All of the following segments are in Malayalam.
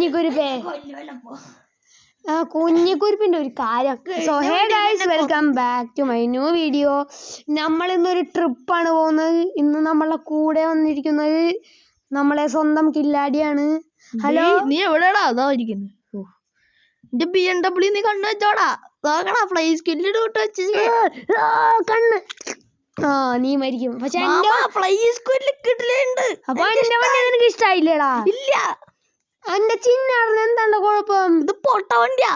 കുഞ്ഞിക്കുരുപ്പേ കുഞ്ഞിക്കുരുപ്പിന്റെ ഒരു കാര്യം. So hey guys, welcome back to my new video. നമ്മൾ ഇന്നൊരു ട്രിപ്പാണ് പോകുന്നത്. ഇന്ന് നമ്മളെ കൂടെ വന്നിരിക്കുന്നത് നമ്മളെ സ്വന്തം കില്ലാടിയാണ്. ഹലോ, നീ എവിടെയാടാ? അതാ ഇരിക്കുന്നു. എന്റെ BMW നീ കണ്ണു വെച്ചോടാ. നോക്കടാ, ഫ്ലൈ സ്കില്ലിട്ട് വിട്ട് വെച്ച് കണ്ണ്. നീ മരിക്കും. പക്ഷെ ഫ്ലൈ സ്കില്ല് കിട്ടലുണ്ട്. അപ്പൊ എന്റെ വണ്ടി നിനക്ക് ഇഷ്ടായില്ലേടാ? ഇല്ല, എന്റെ ചിന്നാടന് എന്താ കുഴപ്പം? ഇത് പൊട്ട വണ്ടിയാ.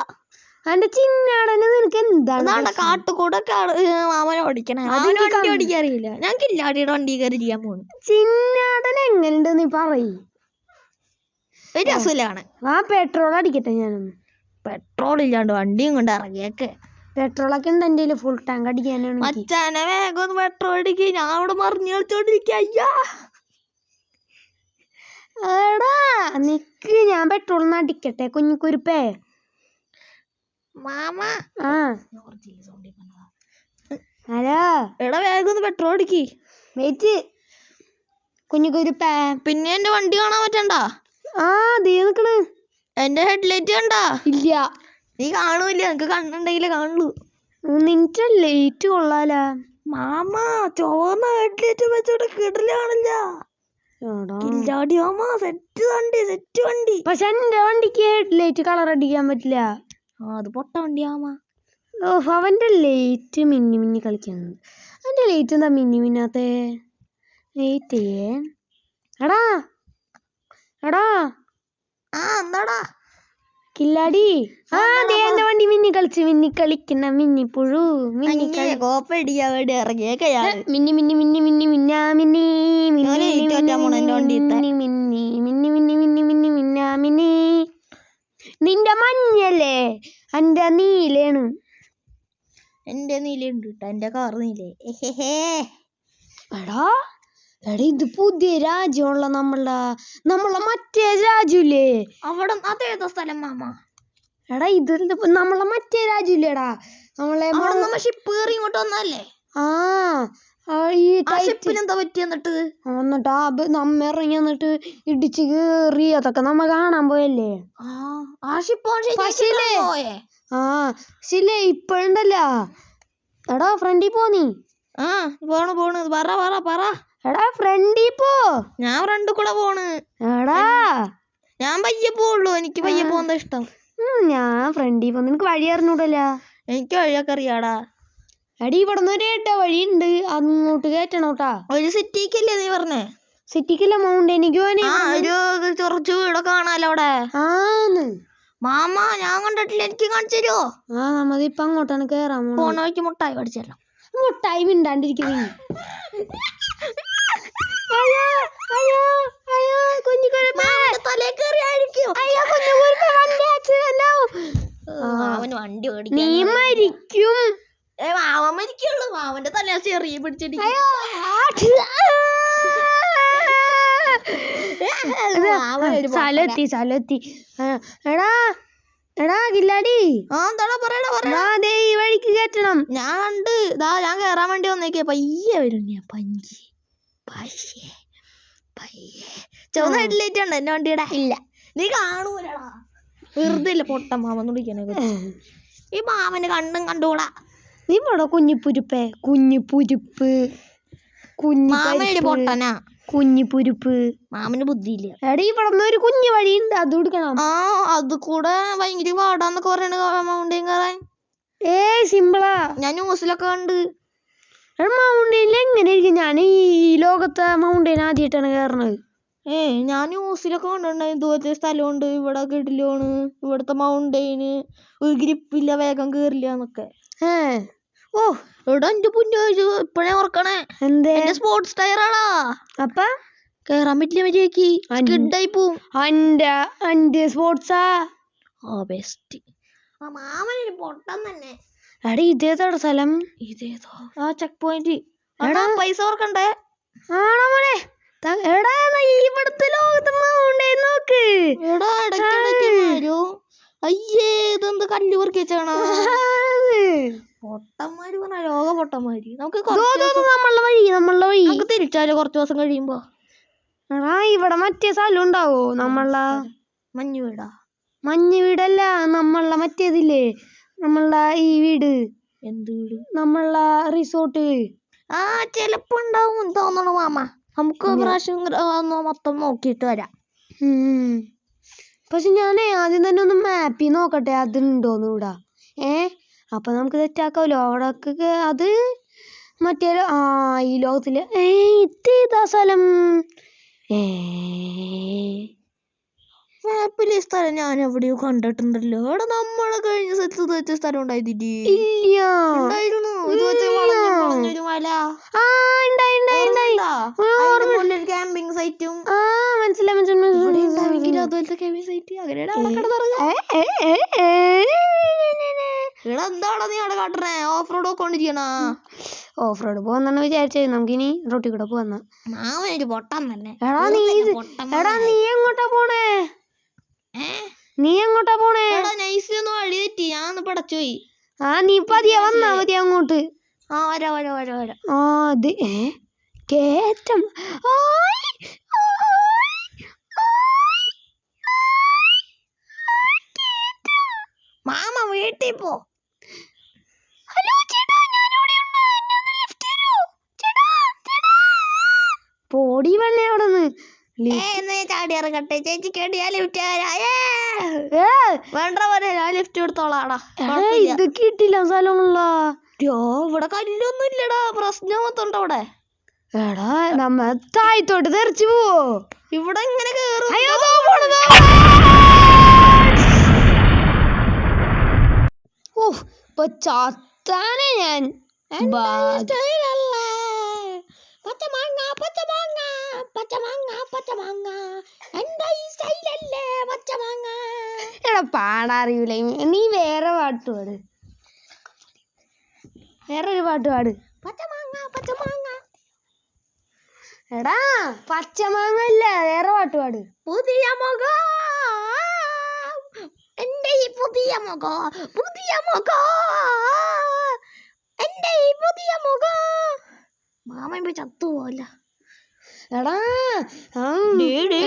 എന്റെ ചിന്നാടന് നിനക്ക് എന്താണ്? കാട്ടുകൂടെ മാമനെ ഓടിക്കണേ. വണ്ടി ഓടിക്കാറിയില്ല. ഞാൻ കില്ലാടിയുടെ വണ്ടി കയറി ചെയ്യാൻ പോണു. ചിന്നാടൻ എങ്ങനെയുണ്ട് നീ പറയും? ഒരു രസമില്ലാണ്. പെട്രോൾ അടിക്കട്ടെ ഞാനൊന്ന്. പെട്രോൾ ഇല്ലാണ്ട് വണ്ടിയും കൊണ്ട് ഇറങ്ങിയൊക്കെ. പെട്രോളൊക്കെ ഉണ്ട് എന്റെ ഫുൾ ടാങ്ക് അടിക്കാനാണ്. മച്ചാനെ വേഗം ഒന്ന് പെട്രോൾ അടിക്കുക. ഞാൻ അവിടെ മറിഞ്ഞു കളിച്ചോണ്ടിരിക്കുക. അയ്യാ എടാ നിക്ക്, ഞാൻ പെട്രോൾ അടിക്കട്ടെ കുഞ്ഞിക്കുരുപ്പേ. മാമ ഹലോ, എടാ വേഗം ഒന്ന് പെട്രോൾ അടിക്ക്. വെയിറ്റ് കുഞ്ഞിക്കുരുപ്പേ. പിന്നെ എന്റെ വണ്ടി കാണാൻ പറ്റണ്ട. ദേ നിക്കണ്. എന്റെ ഹെഡ്ലൈറ്റ് കണ്ടാ? ഇല്ല. നീ കാണൂല, നിനക്ക് കണ്ണുണ്ടെങ്കിലേ കാണുള്ളൂ. നിന്റെ ലൈറ്റ് കൊള്ളാല മാമ. ചോന്ന ഹെഡ്ലൈറ്റ് വെച്ചോട്ട് കിടല് കാണില്ല. കില്ലാടി മാമ, സെറ്റ് വണ്ടി. പക്ഷെ എന്റെ വണ്ടിക്ക് ഹെഡ്ലൈറ്റ് കളർ അടിക്കാൻ പറ്റില്ല. അത് പൊട്ട വണ്ടി മാമ. അവന്റെ ലൈറ്റ് മിന്നി മിന്നി കളിക്കുന്നത്. എന്റെ ലൈറ്റ് എന്താ മിന്നി മിന്നാത്തെ? ലൈറ്റ് എടാ എന്താടാ കില്ലാടി. എന്റെ വണ്ടി മിന്നി കളിക്കുന്ന മിന്നിപ്പുഴു. കോപ്പടിക്കാൻ വേണ്ടി ഇറങ്ങിയൊക്കെ മിന്നി മിന്നി മിന്നി മിന്നി മിന്നാ മിന്നി മിന്നി മിന്നാ മിന്നി. നിന്റെ മഞ്ഞല്ലേ, എന്റെ നീലാണ്. എന്റെ നീലുണ്ട് കേട്ടോ, എന്റെ കാർ നീലേ. എടാ ഇത് പുതിയ രാജ്യമുള്ള നമ്മളെ മറ്റേ രാജ്യമില്ലേ അവിടെ? അതേതോ സ്ഥലം മാമ? എടാ ഇത് നമ്മളെ മറ്റേ രാജ്യമില്ലേടാ, നമ്മളെ ഷിപ്പ് കയറി ഇങ്ങോട്ട് വന്നല്ലേ? ഷിപ്പിനെന്താ പറ്റി? എന്നിട്ട് നമ്മ ഇറങ്ങി എന്നിട്ട് ഇടിച്ച് കേറി. അതൊക്കെ നമ്മ കാണാൻ പോയല്ലേ. ആ ഷിപ്പ് ശരില്ലേ ഇപ്പഴുണ്ടല്ല. എടാ ഫ്രണ്ടി പോ നീ. പോണ് പറ. എടാ ഫ്രണ്ടി പോ. ഞാൻ ഫ്രണ്ട് കൂടെ പോണ്. എടാ ഞാൻ പയ്യെ പോവുള്ളൂ. എനിക്ക് പയ്യെ പോകുന്ന ഇഷ്ടം. ഞാൻ ഫ്രണ്ടി പോ. നിനക്ക് വഴി അറിഞ്ഞൂടല്ല? എനിക്ക് വഴിയൊക്കെ അറിയാടാ. എടി ഇവിടുന്ന് ഒരു വഴിയുണ്ട്, അങ്ങോട്ട് കയറ്റണോട്ടാ. ഒരു സിറ്റിക്കല്ലേ നീ പറഞ്ഞേ? സിറ്റിക്കല്ല, മൗണ്ടനിക്ക് പോവാനേ. ഒരു കുറച്ച് വീടൊക്കെ കാണാലോ അവിടെ. മാമ ഞാൻ കണ്ടിട്ടില്ല, എനിക്ക് കാണിച്ചു തരുമോ? നമ്മതിപ്പോ അങ്ങോട്ടാണ് കേറാൻ പോണ വഴിക്ക് മുട്ടായി പഠിച്ചല്ലോ. മുട്ടായി മിണ്ടാണ്ടിരിക്കുന്നു. നീ മരിക്കും. മാമൻ മരിക്കുള്ളൂ. മാമന്റെ തല ചെറിയ പിടിച്ചിട്ട് സ്ഥലത്തി. എടാ കില്ലാടി, ഈ വഴിക്ക് കയറ്റണം. ഞാൻ കണ്ട്. ഞാൻ കേറാൻ വേണ്ടി വന്നേക്കേ. പയ്യെ വരും. ചുവന്ന ഹെഡ്ലൈറ്റ് ഉണ്ട് എന്റെ വണ്ടിയുടെ. ഇല്ല, നീ കാണൂലടാ. വെറുതെ ഇല്ല പൊട്ട മാമൻ വിളിക്കണേ. ഈ മാമന് കണ്ണും കണ്ടൂടാ. നീ പോടോ കുഞ്ഞിപ്പുരുപ്പ്. പൊട്ടനാ കുഞ്ഞിപ്പുരുപ്പ്. മാമന് ബുദ്ധിയില്ല. എടാ ഇവിടെ ഒരു കുഞ്ഞു വഴിയുണ്ട്, അത് കൊടുക്കണം. അത് കൂടെ ഭയങ്കര പാടാന്നൊക്കെ പറയണ മൗണ്ടൈൻ കയറാൻ. സിമ്പിളാ. ഞാൻ ന്യൂസിലൊക്കെ കണ്ട്. മൗണ്ടൈനിൽ എങ്ങനെ ഇരിക്കും? ഞാൻ ഈ ലോകത്തെ മൗണ്ടൈൻ ആദ്യമായിട്ടാണ് കയറണത്. ഞാൻ ന്യൂസിലൊക്കെ കണ്ടിട്ടുണ്ടായി. ദൂരത്തെ സ്ഥലമുണ്ട്, ഇവിടെ കിടിലാണ്, ഇവിടുത്തെ മൗണ്ടൈന് ഒരു ഗ്രിപ്പില്ല, വേഗം കേറില്ല എന്നൊക്കെ. എവിടെ എന്റെ പുണ്യ ഇപ്പഴേ ഓർക്കണേ. എന്റെ സ്പോർട്സ് ടയറാടാ. അപ്പ കേറാൻ പറ്റില്ല, മര്യാദക്ക് സ്കിഡായി പോവും. എന്റെ സ്പോർട്സാ ബെസ്റ്റ്. മാമനൊരു പൊട്ടം തന്നെ. എടാ ഇതേതോ സ്ഥലം? ഇതേതോ ചെക്ക് പോയിന്റ്. പൈസ ഓർക്കണ്ടേ? മോളെ എടാ ഇവിടുത്തെ ലോകത്തെ മൗണ്ടൈൻ നോക്ക്. അയ്യേ, ഇതെന്ത് കല്ല് പെറുക്കി വെച്ചാണ? പൊട്ടന്മാര് പറഞ്ഞ ലോക പൊട്ടന്മാര്. നമുക്ക് തിരിച്ചാലോ കുറച്ചു ദിവസം കഴിയുമ്പോ? ഇവിടെ മറ്റേ സ്ഥലം ഉണ്ടാവോ? മഞ്ഞ് വീടാ. മഞ്ഞ വീടല്ല, നമ്മളുടെ മറ്റേതില്ലേ, നമ്മളുടെ ഈ വീട്. എന്ത് വീട്? നമ്മളുടെ റിസോർട്ട്. ആ ചെലപ്പോ ഉണ്ടാവും തോന്നണു മാമ. നമുക്ക് പ്രാവശ്യം മൊത്തം നോക്കിയിട്ട് വരാം. പക്ഷെ ഞാനേ ആദ്യം തന്നെ ഒന്ന് മാപ്പിൽ നോക്കട്ടെ അതുണ്ടോന്ന് ഇവിടെ. അപ്പൊ നമുക്ക് തെറ്റാക്കാമല്ലോ. അവിടെ അത് മറ്റേ ഈ ലോകത്തില് ഇതാ സ്ഥലം. മാപ്പിലെ സ്ഥലം ഞാൻ എവിടെയോ കണ്ടിട്ടുണ്ടല്ലോ. അവിടെ നമ്മളെ കഴിഞ്ഞ സ്ഥലത്ത് വെച്ച സ്ഥലം ഉണ്ടായിരുന്നില്ലേ? ഇല്ല, ഉണ്ടായിരുന്നു. ഇതുവരെ വളഞ്ഞൊരു മല, ക്യാമ്പിംഗ് സൈറ്റും. മനസ്സിലായി. അതുപോലത്തെ ക്യാമ്പിംഗ് സൈറ്റ് അങ്ങനെയാണ് അവിടെ കിടന്നിറങ്ങുക. ഇവിടെ എന്താണോ നീ അവിടെ കാട്ടണേ? ഓഫ് റോഡ് ഒക്കെ കൊണ്ടിരിക്കണ? ഓഫ് റോഡ് പോവാന്നാണ് വിചാരിച്ചത്. നമുക്കിനി റോട്ടിൽ കൂടെ പോവാന്ന. മാമനൊരു പൊട്ടം തന്നെ. എടാ നീ എങ്ങോട്ടാ പോണേ? എടാ നൈസ് ഒന്ന് വഴി തെറ്റി, ഞാൻ ഒന്ന് പടച്ചുപോയി. നീ പതിയെ വന്നാ മതി അങ്ങോട്ട്. വരാ. അത് കേറ്റം. മാമ വീട്ടിൽ പോ. ഹലോ ചേട്ടാ, ഞാനിവിടെ ഉണ്ട്. എന്നെ ഒന്ന് ലിഫ്റ്റ് തരൂ ചേട്ടാ. പോടി വന്നേ അവിടെ നിന്ന്. ചാടി ഇറങ്ങട്ടെ ചേച്ചിക്ക് വേണ്ടി ഞാൻ ലിഫ്റ്റ് വേണ്ട പോലെ ഞാൻ ലിഫ്റ്റ് എടുത്തോളാടാ. ഇത് കിട്ടില്ല സ്ഥലമുള്ള. ഇവിടെ കല്ലൊന്നും ഇല്ലടാ. പ്രശ്നം മൊത്തം അവിടെ. എടാ നമ്മ താഴത്തോട്ട് തെറിച്ചു പോവോ? ഇവിടെ ഇങ്ങനെ കേറും. ഇപ്പൊ ചത്താനെ ഞാൻ. എടാ പാടാറിയൂല. നീ വേറെ പാട്ട് പാട്. വേറൊരു പാട്ട് പാട്. എടാ പച്ചമാങ്ങ അല്ല, വേറെ പാട്ട് പാട്. പുതിയ മുഖം, എന്റെ ഈ പുതിയ മുഖം, എന്റെ ഈ പുതിയ മുഖം. മാമൻ ചത്തുപോല. എടാ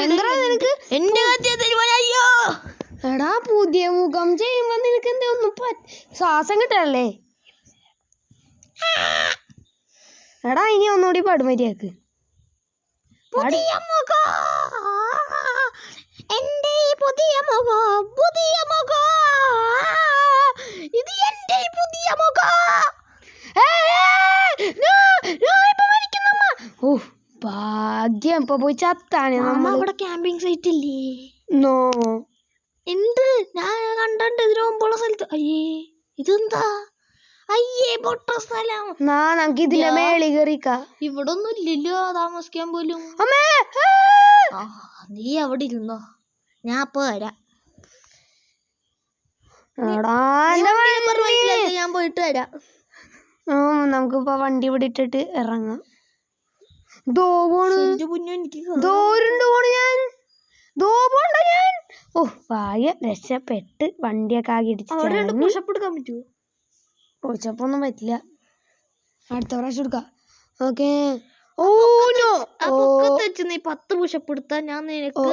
എന്താ നിനക്ക് എന്റെ അയ്യോ. എടാ പുതിയ മുഖം ചെയ്യുമ്പോ നിനക്ക് എന്താ ഒന്നും ശ്വാസം കിട്ടണല്ലേ? എടാ ഇനി ഒന്നുകൂടി പാടും മര്യാദക്ക്. പുതിയ മുഖം, എന്റെ പുതിയ മുഖം, ഇത് എന്റെ പുതിയ മുഖം. ഭാഗ്യം ഇപ്പൊ പോയി ചത്താണ്. അവിടെ ക്യാമ്പിംഗ് സൈറ്റ് ഇല്ലേ? നോ ഉണ്ട്, ഞാൻ കണ്ടിട്ടുണ്ട് ഇതിനു മുമ്പുള്ള സ്ഥലത്ത്. അയ്യേ ഇതെന്താ? പൊട്ട സ്ഥലം. നമുക്ക് ഇതിന്റെ മേളിൽ കയറിക്കാം. ഇവിടെ ഒന്നും ഇല്ലല്ലോ താമസിക്കാൻ പോലും. നീ അവിടെ ഇരുന്നോ, ഞാൻ അപ്പൊ വരാം. ഞാൻ പോയിട്ട് വരാം. നമുക്കിപ്പോ വണ്ടി ഇവിടെ ഇട്ടിട്ട് ഇറങ്ങാം. ഭാഗ്യം രക്ഷപ്പെട്ട്. വണ്ടിയൊക്കെ ആകെ ഇടിച്ചിട്ട് പുഷപ്പെടുക്കാൻ പറ്റുമോ? പുഷപ്പൊന്നും പറ്റില്ല. അടുത്ത പ്രാവശ്യം എടുക്കാം. ഓക്കേ. നീ 10 പുഷപ്പ് എടുത്താ ഞാൻ നിനക്ക്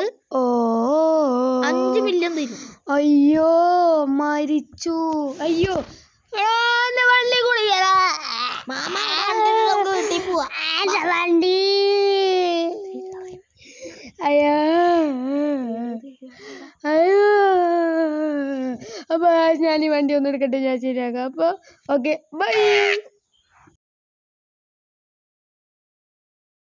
5 മില്യൺ തരും. അയ്യോ മരിച്ചു. അയ്യോ വണ്ടി കുടിക്കലാ. വീട്ടിൽ പോവാ. വണ്ടി അയ്യോ അപ്പൊ ഞാൻ ഈ വണ്ടി ഒന്നും എടുക്കട്ടെ, ഞാൻ ശരിയാക്കാം. അപ്പൊ ഓക്കെ ബൈ.